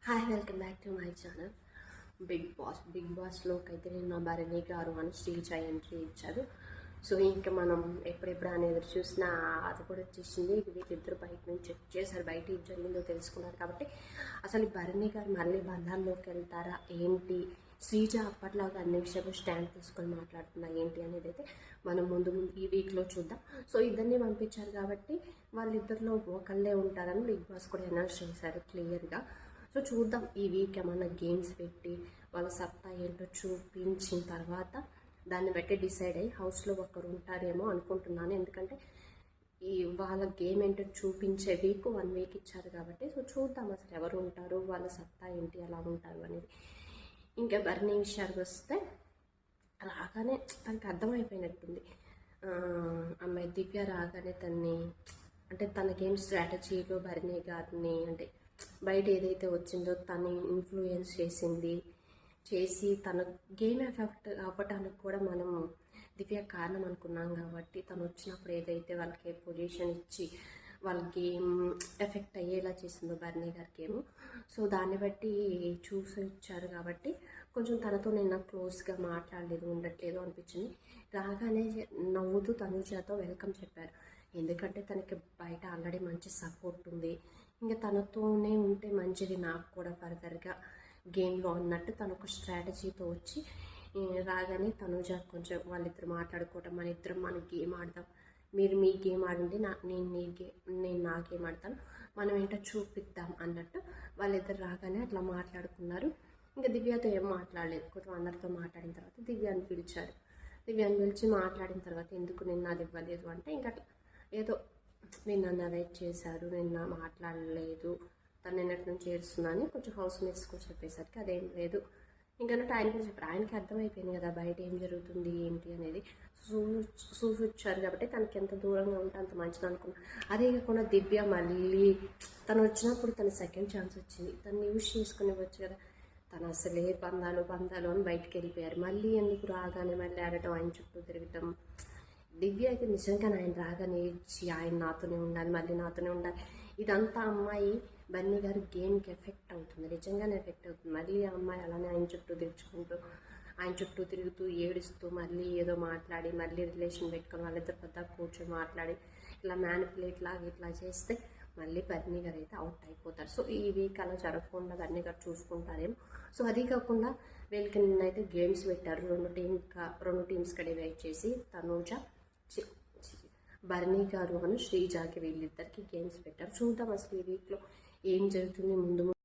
Hi, welcome back to my channel. Bigg బాస్లోకి అయితే నిన్న భరణి గారు అని శ్రీజ ఎంట్రీ ఇచ్చారు. సో ఇంకా మనం ఎప్పుడెప్పుడు అనేది చూసినా అది కూడా వచ్చేసింది. వీళ్ళిద్దరు బయట నుంచి చెక్ చేశారు, బయట ఏం జరిగిందో తెలుసుకున్నారు. కాబట్టి అసలు భరణి గారు మళ్ళీ బంధాల్లోకి వెళ్తారా ఏంటి, శ్రీజ అప్పట్లాగా అన్ని విషయాలు స్టాండ్ తీసుకొని మాట్లాడుతున్నా ఏంటి అనేది అయితే మనం ముందు ఈ వీక్లో చూద్దాం. సో ఇద్దరిని పంపించారు కాబట్టి వాళ్ళిద్దరిలో ఒకళ్ళే ఉంటారని బిగ్ బాస్ కూడా అనౌన్స్ చేశారు క్లియర్గా. సో చూద్దాం, ఈ వీక్ ఏమన్నా గేమ్స్ పెట్టి వాళ్ళ సత్తా ఏంటో చూపించిన తర్వాత దాన్ని బట్టి డిసైడ్ అయ్యి హౌస్లో ఒకరు ఉంటారేమో అనుకుంటున్నాను. ఎందుకంటే ఈ వాళ్ళ గేమ్ ఏంటో చూపించే వీక్ 1 వీక్ ఇచ్చారు కాబట్టి సో చూద్దాం అసలు ఎవరు ఉంటారు, వాళ్ళ సత్తా ఏంటి, ఎలా ఉంటారు అనేది. ఇంకా బర్నీ విషయానికి వస్తే రాగానే తనకు అర్థమైపోయినట్టుంది. అమ్మాయి దివ్య రాగానే అంటే తనకేం స్ట్రాటజీలో భరణి గారిని అంటే బయట ఏదైతే వచ్చిందో తను ఇన్ఫ్లుయెన్స్ చేసి తన గేమ్ ఎఫెక్ట్ అవ్వటానికి కూడా మనం దివ్య కారణం అనుకున్నాం. కాబట్టి తను వచ్చినప్పుడు ఏదైతే వాళ్ళకి పొజిషన్ ఇచ్చి వాళ్ళ గేమ్ ఎఫెక్ట్ అయ్యేలా చేసిందో భరణి గారి గేమ్, సో దాన్ని బట్టి చూసి ఇచ్చారు. కాబట్టి కొంచెం తనతో నిన్న క్లోజ్గా ఉండట్లేదు అనిపించింది. రాగానే నవ్వుతూ తనుజతో వెల్కమ్ చెప్పారు. ఎందుకంటే తనకి బయట ఆల్రెడీ మంచి సపోర్ట్ ఉంది, ఇంకా తనతోనే ఉంటే మంచిది నాకు కూడా ఫర్దర్గా గేమ్లో అన్నట్టు తను ఒక స్ట్రాటజీతో వచ్చి రాగానే తనుజ కొంచెం వాళ్ళిద్దరు మాట్లాడుకోవటం, మన గేమ్ ఆడదాం, మీరు మీ గేమ్ ఆడండి, నేను నా గేమ్ ఆడతాను, మనం ఏంటో చూపిద్దాం అన్నట్టు వాళ్ళిద్దరు రాగానే అట్లా మాట్లాడుకున్నారు. ఇంకా దివ్యతో ఏం మాట్లాడలేదు. కొంచెం అందరితో మాట్లాడిన తర్వాత దివ్యాన్ని పిలిచి మాట్లాడిన తర్వాత ఎందుకు నిన్న అది ఇవ్వలేదు అంటే ఇంకా ఏదో నిన్న నరేట్ చేశారు, నిన్న మాట్లాడలేదు, తను నిన్నటి నుంచి ఏడుస్తున్నాను కొంచెం హౌస్ మేట్స్ కూడా చెప్పేసరికి అదేం లేదు ఇంకన్నట్టు ఆయన కూడా చెప్పారు. ఆయనకి అర్థమైపోయింది కదా బయట ఏం జరుగుతుంది ఏంటి అనేది. చూసొచ్చారు కాబట్టి తనకి ఎంత దూరంగా ఉంటే అంత మంచిది అనుకున్నాను. అదే కాకుండా దివ్య మళ్ళీ తను వచ్చినప్పుడు తన సెకండ్ ఛాన్స్ వచ్చింది, తను యూజ్ చేసుకుని ఇవ్వచ్చు కదా. తను అసలే బంధాలు అని బయటకు వెళ్ళిపోయారు. మళ్ళీ ఎందుకు రాగానే మళ్ళీ ఆడటం, ఆయన చుట్టూ తిరగటం. దివ్య అయితే నిజంగా ఆయన రాగానే ఇచ్చి ఆయన నాతోనే ఉండాలి, మళ్ళీ నాతోనే ఉండాలి, ఇదంతా అమ్మాయి బన్నీ గారు గేమ్కి ఎఫెక్ట్ అవుతుంది, నిజంగానే ఎఫెక్ట్ అవుతుంది. మళ్ళీ ఆ అమ్మాయి అలానే ఆయన చుట్టూ తిరుగుతూ ఏడుస్తూ మళ్ళీ ఏదో మాట్లాడి మళ్ళీ రిలేషన్ పెట్టుకొని వాళ్ళిద్దరు పెద్ద కూర్చొని మాట్లాడి ఇలా మ్యానిపులేట్ లాగా ఇట్లా చేస్తే మళ్ళీ బన్నీ గారు అయితే అవుట్ అయిపోతారు. సో ఈ వీక్ అలా జరగకుండా బన్నీ గారు చూసుకుంటారేమో. సో అది కాకుండా వీళ్ళకి నిన్నైతే గేమ్స్ పెట్టారు, రెండు టీమ్స్కి డివైడ్ చేసి తనూజ భరణి గారు అని శ్రీజాకి వీళ్ళిద్దరికి గేమ్స్ పెట్టారు. చూద్దాం అసలు ఈ వీక్లో ఏం జరుగుతుంది ముందు